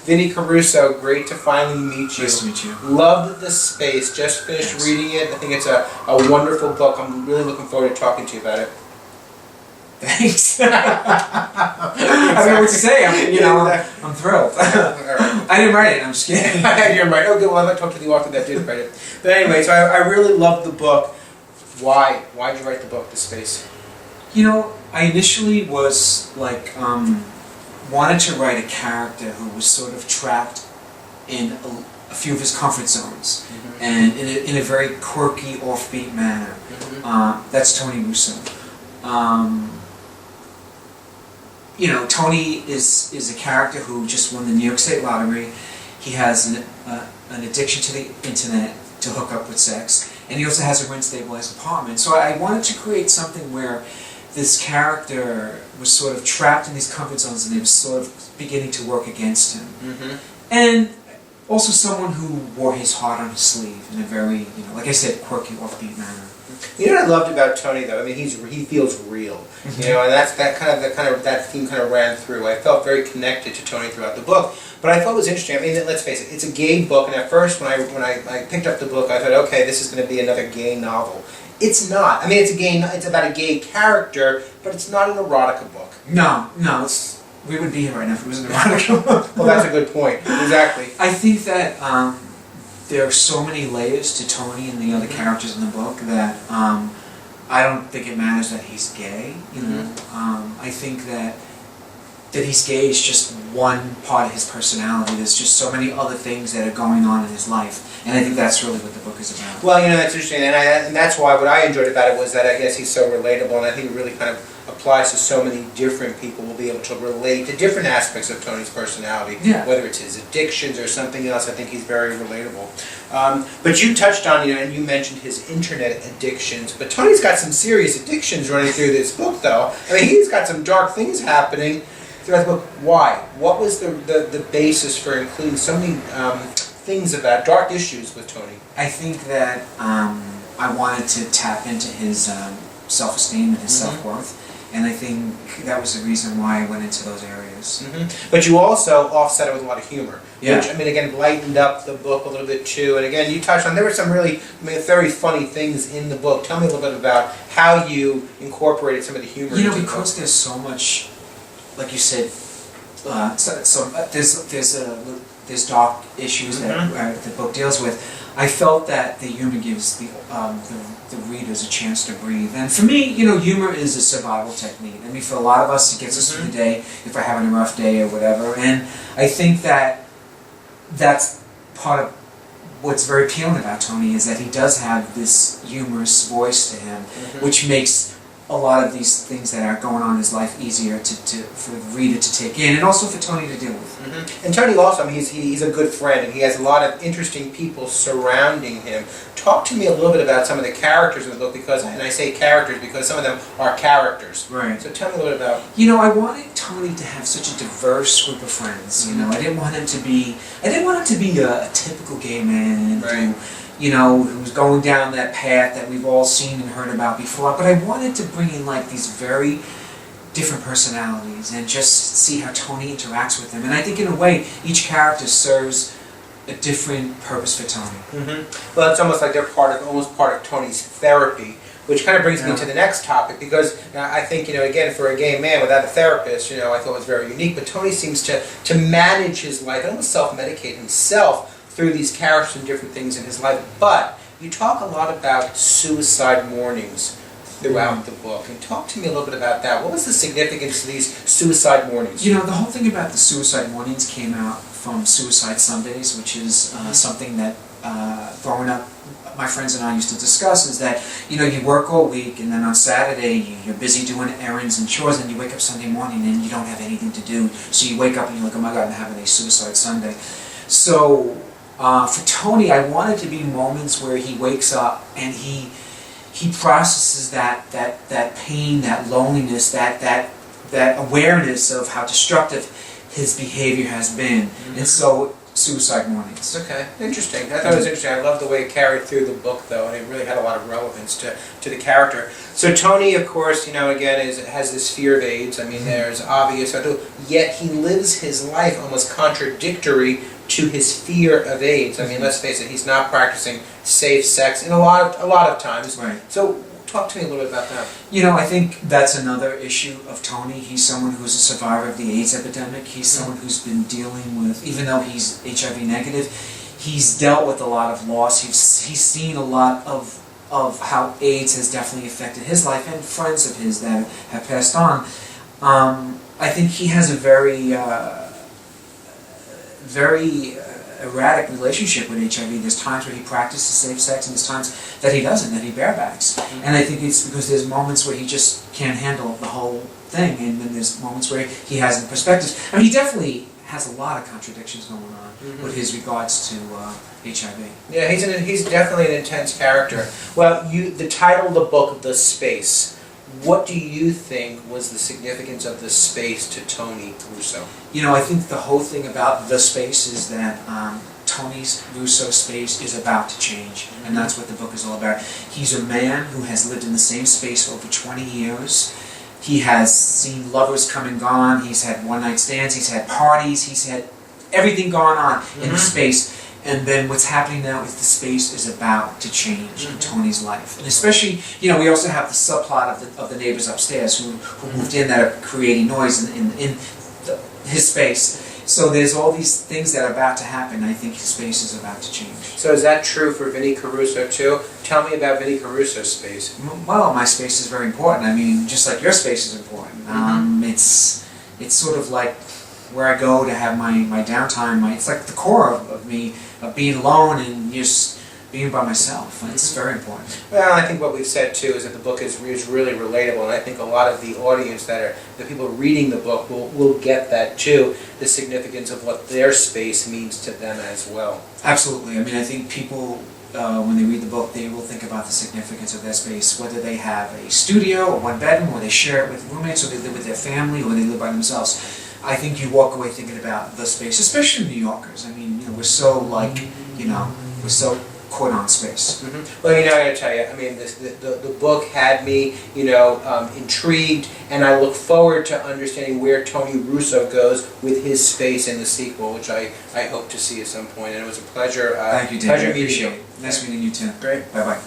Vinny Caruso, great to finally meet you. Nice to meet you. Loved the space. Just finished reading it. I think it's a wonderful book. I'm really looking forward to talking to you about it. Thanks. I don't know what to say. I'm thrilled. I didn't write it. I'm just kidding. You didn't write it. Okay, well, I might talk to the author that did write it. But anyway, so I really loved the book. Why? Why did you write the book, The Space? I initially was like, wanted to write a character who was sort of trapped in a few of his comfort zones, and in a very quirky, offbeat manner. That's Tony Russo. Tony is a character who just won the New York State lottery. He has an addiction to the internet to hook up with sex, and he also has a rent-stabilized apartment. So I wanted to create something where this character was sort of trapped in these comfort zones, and they were sort of beginning to work against him. And also someone who wore his heart on his sleeve in a very, like I said, quirky, offbeat manner. You know what I loved about Tony, though? I mean, he feels real. And that theme kind of ran through. I felt very connected to Tony throughout the book. But I thought it was interesting. I mean, let's face it, it's a gay book, and at first, when I picked up the book, I thought, okay, this is going to be another gay novel. It's not. I mean, it's about a gay character, but it's not an erotica book. No, we wouldn't be here right now if it was an erotica book. Well, that's a good point. Exactly. I think that there are so many layers to Tony and the other characters in the book that I don't think it matters that he's gay. I think that he's gay is just one part of his personality. There's just so many other things that are going on in his life, and I think that's really what the book is about. Well, that's interesting, and that's why what I enjoyed about it was that I guess he's so relatable, and I think it really kind of applies to so many different people. Will be able to relate to different aspects of Tony's personality, whether it's his addictions or something else. I think he's very relatable. But you touched on, and you mentioned his internet addictions, but Tony's got some serious addictions running through this book, though. I mean, he's got some dark things happening throughout the book. Why? What was the basis for including so many things about dark issues with Tony? I think that I wanted to tap into his self-esteem and his self-worth, and I think that was the reason why I went into those areas. But you also offset it with a lot of humor, Yeah. which, I mean, again, lightened up the book a little bit too. And again, you touched on, there were some really, very funny things in the book. Tell me a little bit about how you incorporated some of the humor. Because there's so much, like you said, there's dark issues that the book deals with. I felt that the humor gives the readers a chance to breathe. And for me, humor is a survival technique. I mean, for a lot of us, it gets us through the day if we're having a rough day or whatever. And I think that that's part of what's very appealing about Tony, is that he does have this humorous voice to him, which makes a lot of these things that are going on in his life easier for the reader to take in, and also for Tony to deal with. And Tony also, I mean, he's a good friend, and he has a lot of interesting people surrounding him. Talk to me a little bit about some of the characters in the book, and I say characters because some of them are characters. Right. So tell me a little bit about... I wanted Tony to have such a diverse group of friends. I didn't want him to be a typical gay man who's going down that path that we've all seen and heard about before. But I wanted to bring in these very different personalities and just see how Tony interacts with them. And I think in a way, each character serves a different purpose for Tony. Well, it's almost like they're almost part of Tony's therapy, which kind of brings me to the next topic, because I think, again, for a gay man without a therapist, I thought it was very unique, but Tony seems to manage his life and almost self-medicate himself through these characters and different things in his life. But you talk a lot about suicide mornings throughout the book. And talk to me a little bit about that. What was the significance of these suicide mornings? The whole thing about the suicide mornings came out from Suicide Sundays, which is something that growing up, my friends and I used to discuss, is that, you work all week, and then on Saturday you're busy doing errands and chores, and you wake up Sunday morning and you don't have anything to do. So you wake up and you're like, oh my God, I'm having a suicide Sunday. So for Tony, I wanted to be moments where he wakes up and he processes that pain, that loneliness, that awareness of how destructive his behavior has been. And so suicide mornings. Okay, interesting. I thought it was interesting. I love the way it carried through the book, though, and it really had a lot of relevance to the character. So Tony, of course, again, has this fear of AIDS. I mean, there's obvious, yet he lives his life almost contradictory to his fear of AIDS. I mean, let's face it, he's not practicing safe sex in a lot of times. Right. So talk to me a little bit about that. I think that's another issue of Tony. He's someone who's a survivor of the AIDS epidemic. He's someone who's been dealing with, even though he's HIV negative, he's dealt with a lot of loss. He's seen a lot of how AIDS has definitely affected his life and friends of his that have passed on. I think he has a very erratic relationship with HIV. There's times where he practices safe sex, and there's times that he doesn't, that he barebacks. And I think it's because there's moments where he just can't handle the whole thing, and then there's moments where he has the perspectives. I mean, he definitely has a lot of contradictions going on with his regards to HIV. Yeah, he's definitely an intense character. Well, the title of the book, The Space. What do you think was the significance of the space to Tony Russo? I think the whole thing about the space is that Tony Russo's space is about to change, and that's what the book is all about. He's a man who has lived in the same space for over 20 years. He has seen lovers come and gone, he's had one-night stands, he's had parties, he's had everything going on in the space. And then what's happening now is the space is about to change in Tony's life. And especially, we also have the subplot of the neighbors upstairs who moved in that are creating noise in his space. So there's all these things that are about to happen. I think his space is about to change. So is that true for Vinnie Caruso too? Tell me about Vinnie Caruso's space. Well, my space is very important. I mean, just like your space is important. It's sort of like where I go to have my downtime. It's like the core of me, of being alone and just being by myself. And it's very important. Well, I think what we've said too is that the book is really relatable, and I think a lot of the audience the people reading the book will get that too, the significance of what their space means to them as well. Absolutely. I mean, I think people, when they read the book, they will think about the significance of their space, whether they have a studio or one bedroom, or they share it with roommates, or they live with their family, or they live by themselves. I think you walk away thinking about the space, especially New Yorkers. I mean, we're so we're so caught on space. Well, I got to tell you, I mean, the book had me, intrigued, and I look forward to understanding where Tony Russo goes with his space in the sequel, which I hope to see at some point. And it was a pleasure. Thank you, David. Pleasure I meeting appreciate you. it. Nice meeting you too. Great. Bye-bye.